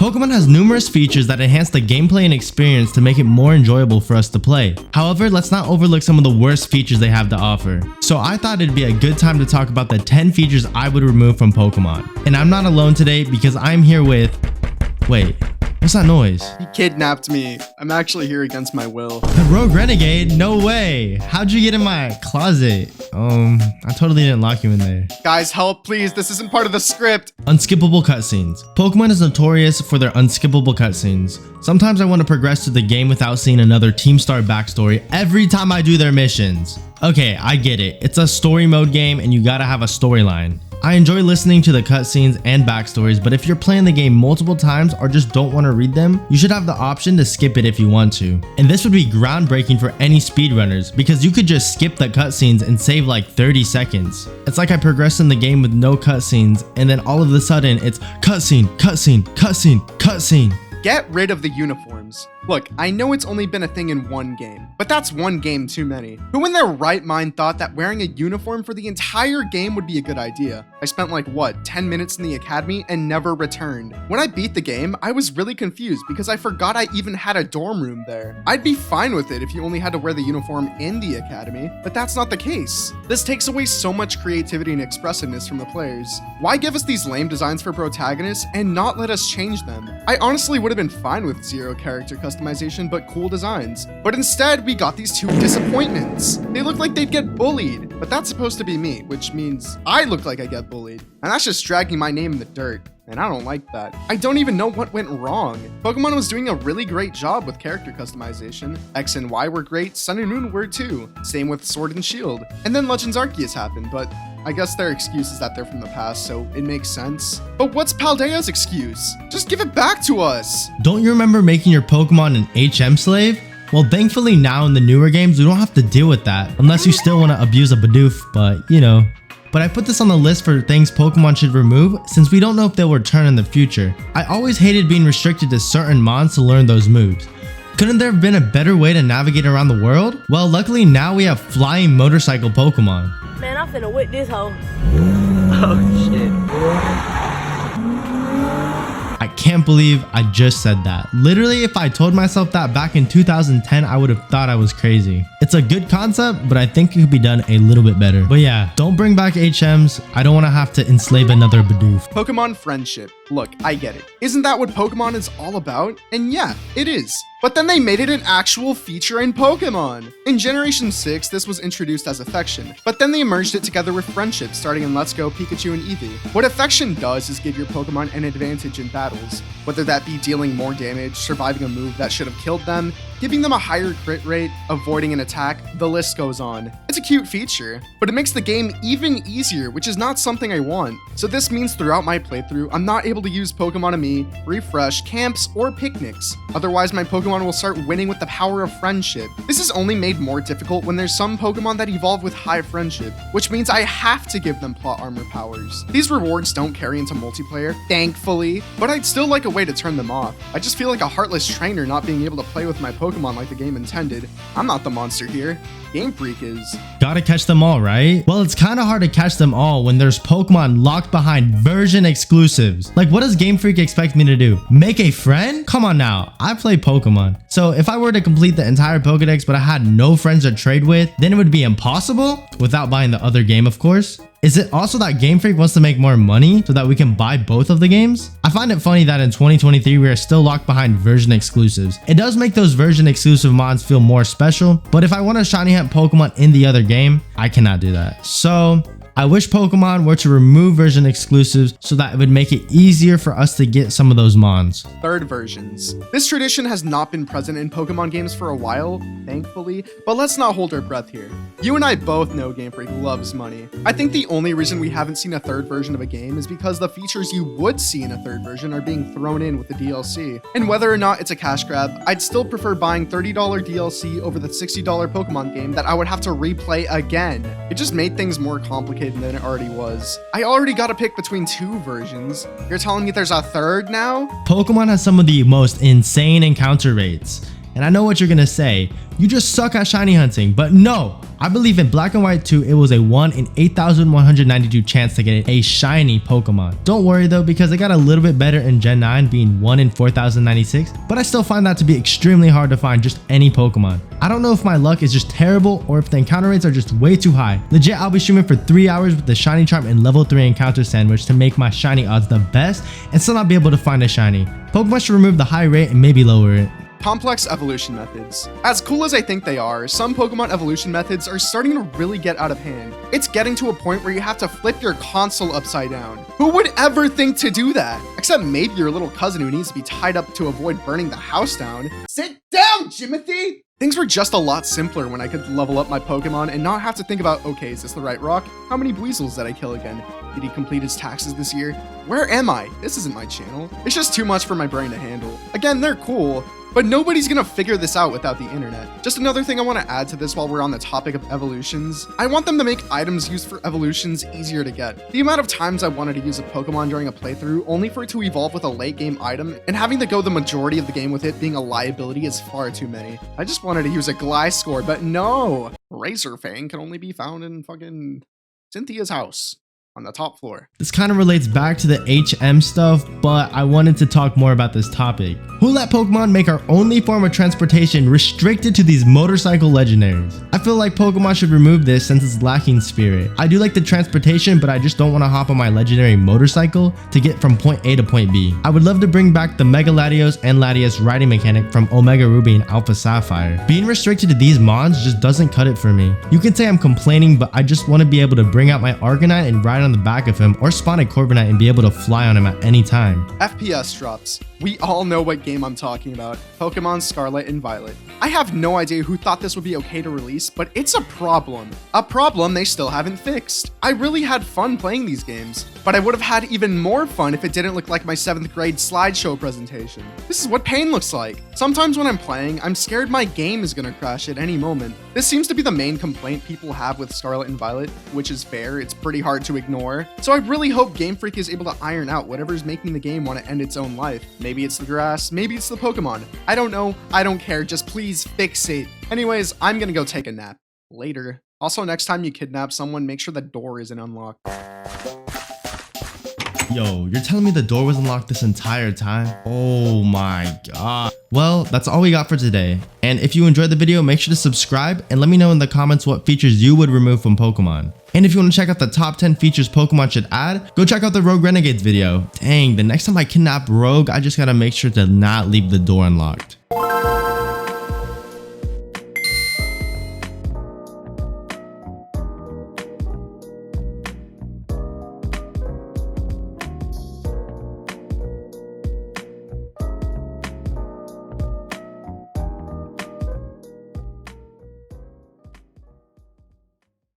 Pokemon has numerous features that enhance the gameplay and experience to make it more enjoyable for us to play. However, let's not overlook some of the worst features they have to offer. So I thought it'd be a good time to talk about the 10 features I would remove from Pokemon. And I'm not alone today because I'm here with... Wait, what's that noise? He kidnapped me. I'm actually here against my will. The Rogue Renegade? No way. How'd you get in my closet? I totally didn't lock you in there. Guys, help, please. This isn't part of the script. Unskippable cutscenes. Pokemon is notorious for their unskippable cutscenes. Sometimes I want to progress through the game without seeing another Team Star backstory every time I do their missions. Okay, I get it. It's a story mode game and you gotta have a storyline. I enjoy listening to the cutscenes and backstories, but if you're playing the game multiple times or just don't want to read them, you should have the option to skip it if you want to. And this would be groundbreaking for any speedrunners because you could just skip the cutscenes and save like 30 seconds. It's like I progressed in the game with no cutscenes and then all of a sudden it's cutscene, cutscene, cutscene, cutscene. Get rid of the uniforms. Look, I know it's only been a thing in one game, but that's one game too many. Who in their right mind thought that wearing a uniform for the entire game would be a good idea? I spent like, 10 minutes in the academy and never returned. When I beat the game, I was really confused because I forgot I even had a dorm room there. I'd be fine with it if you only had to wear the uniform in the academy, but that's not the case. This takes away so much creativity and expressiveness from the players. Why give us these lame designs for protagonists and not let us change them? I honestly would have been fine with zero character customization but cool designs. But instead, we got these two disappointments. They look like they'd get bullied, but that's supposed to be me, which means I look like I get bullied. And that's just dragging my name in the dirt. And I don't like that. I don't even know what went wrong. Pokemon was doing a really great job with character customization. X and Y were great, Sun and Moon were too. Same with Sword and Shield. And then Legends Arceus happened, but I guess their excuse is that they're from the past, so it makes sense. But what's Paldea's excuse? Just give it back to us! Don't you remember making your Pokemon an HM slave? Well, thankfully now in the newer games, we don't have to deal with that, unless you still want to abuse a Bidoof, but you know. But I put this on the list for things Pokemon should remove since we don't know if they'll return in the future. I always hated being restricted to certain mons to learn those moves. Couldn't there have been a better way to navigate around the world? Well, luckily now we have flying motorcycle Pokemon. Man, I'm finna whip this hoe. Oh shit. I can't believe I just said that. Literally, if I told myself that back in 2010, I would have thought I was crazy. It's a good concept, but I think it could be done a little bit better. But yeah, don't bring back HMs. I don't want to have to enslave another Bidoof. Pokemon friendship. Look, I get it. Isn't that what Pokemon is all about? And yeah, it is. But then they made it an actual feature in Pokemon. In Generation 6, this was introduced as affection, but then they merged it together with friendship starting in Let's Go, Pikachu, and Eevee. What affection does is give your Pokemon an advantage in battles, whether that be dealing more damage, surviving a move that should have killed them, giving them a higher crit rate, avoiding an attack, the list goes on. It's a cute feature, but it makes the game even easier, which is not something I want. So this means throughout my playthrough, I'm not able to use Pokemon-Amie, refresh, camps, or picnics. Otherwise, my Pokemon will start winning with the power of friendship. This is only made more difficult when there's some Pokemon that evolve with high friendship, which means I have to give them plot armor powers. These rewards don't carry into multiplayer, thankfully, but I'd still like a way to turn them off. I just feel like a heartless trainer not being able to play with my Pokemon like the game intended. I'm not the monster here. Game Freak is. Gotta catch them all, right? Well, it's kind of hard to catch them all when there's Pokemon locked behind version exclusives. Like, what does Game Freak expect me to do? Make a friend? Come on now, I play Pokemon. So if I were to complete the entire Pokedex but I had no friends to trade with, then it would be impossible without buying the other game, of course. Is it also that Game Freak wants to make more money so that we can buy both of the games? I find it funny that in 2023 we are still locked behind version exclusives. It does make those version exclusive mods feel more special, but if I want to shiny hunt Pokemon in the other game, I cannot do that. So I wish Pokemon were to remove version exclusives so that it would make it easier for us to get some of those mons. Third versions. This tradition has not been present in Pokemon games for a while, thankfully, but let's not hold our breath here. You and I both know Game Freak loves money. I think the only reason we haven't seen a third version of a game is because the features you would see in a third version are being thrown in with the DLC. And whether or not it's a cash grab, I'd still prefer buying $30 DLC over the $60 Pokemon game that I would have to replay again. It just made things more complicated than it already was. I already got to pick between two versions. You're telling me there's a third now? Pokemon has some of the most insane encounter rates. And I know what you're gonna say, you just suck at shiny hunting, but no! I believe in Black and White 2, it was a 1 in 8,192 chance to get a shiny Pokemon. Don't worry though, because it got a little bit better in Gen 9 being 1 in 4,096, but I still find that to be extremely hard to find just any Pokemon. I don't know if my luck is just terrible or if the encounter rates are just way too high. Legit, I'll be streaming for 3 hours with the shiny charm and level 3 encounter sandwich to make my shiny odds the best and still not be able to find a shiny. Pokemon should remove the high rate and maybe lower it. Complex evolution methods. As cool as I think they are, some Pokemon evolution methods are starting to really get out of hand. It's getting to a point where you have to flip your console upside down. Who would ever think to do that? Except maybe your little cousin who needs to be tied up to avoid burning the house down. Sit down, Jimothy! Things were just a lot simpler when I could level up my Pokemon and not have to think about, okay, is this the right rock? How many Weasels did I kill again? Did he complete his taxes this year? Where am I? This isn't my channel. It's just too much for my brain to handle. Again, they're cool, but nobody's gonna figure this out without the internet. Just another thing I want to add to this while we're on the topic of evolutions. I want them to make items used for evolutions easier to get. The amount of times I wanted to use a Pokemon during a playthrough only for it to evolve with a late game item and having to go the majority of the game with it being a liability is far too many. I just wanted to use a Gliscor, but no! Razorfang can only be found in fucking Cynthia's house on the top floor. This kind of relates back to the HM stuff, but I wanted to talk more about this topic. Who let Pokemon make our only form of transportation restricted to these motorcycle legendaries? I feel like Pokemon should remove this since it's lacking spirit. I do like the transportation, but I just don't want to hop on my legendary motorcycle to get from point A to point B. I would love to bring back the Mega Latios and Latias riding mechanic from Omega Ruby and Alpha Sapphire. Being restricted to these mons just doesn't cut it for me. You can say I'm complaining, but I just want to be able to bring out my Arcanine and ride on the back of him or spawn a Corviknight and be able to fly on him at any time. FPS drops. We all know what game I'm talking about. Pokemon Scarlet and Violet. I have no idea who thought this would be okay to release, but it's a problem. A problem they still haven't fixed. I really had fun playing these games, but I would have had even more fun if it didn't look like my 7th grade slideshow presentation. This is what pain looks like. Sometimes when I'm playing, I'm scared my game is gonna crash at any moment. This seems to be the main complaint people have with Scarlet and Violet, which is fair, it's pretty hard to ignore. So I really hope Game Freak is able to iron out whatever's making the game want to end its own life. Maybe it's the grass, maybe it's the Pokemon. I don't know, I don't care, just please fix it. Anyways, I'm gonna go take a nap. Later. Also, next time you kidnap someone, make sure the door isn't unlocked. Yo, you're telling me the door was unlocked this entire time? Oh my god. Well, that's all we got for today. And if you enjoyed the video, make sure to subscribe and let me know in the comments what features you would remove from Pokemon. And if you want to check out the top 10 features Pokemon should add, go check out the Rogue Renegades video. Dang, the next time I kidnap Rogue, I just gotta make sure to not leave the door unlocked.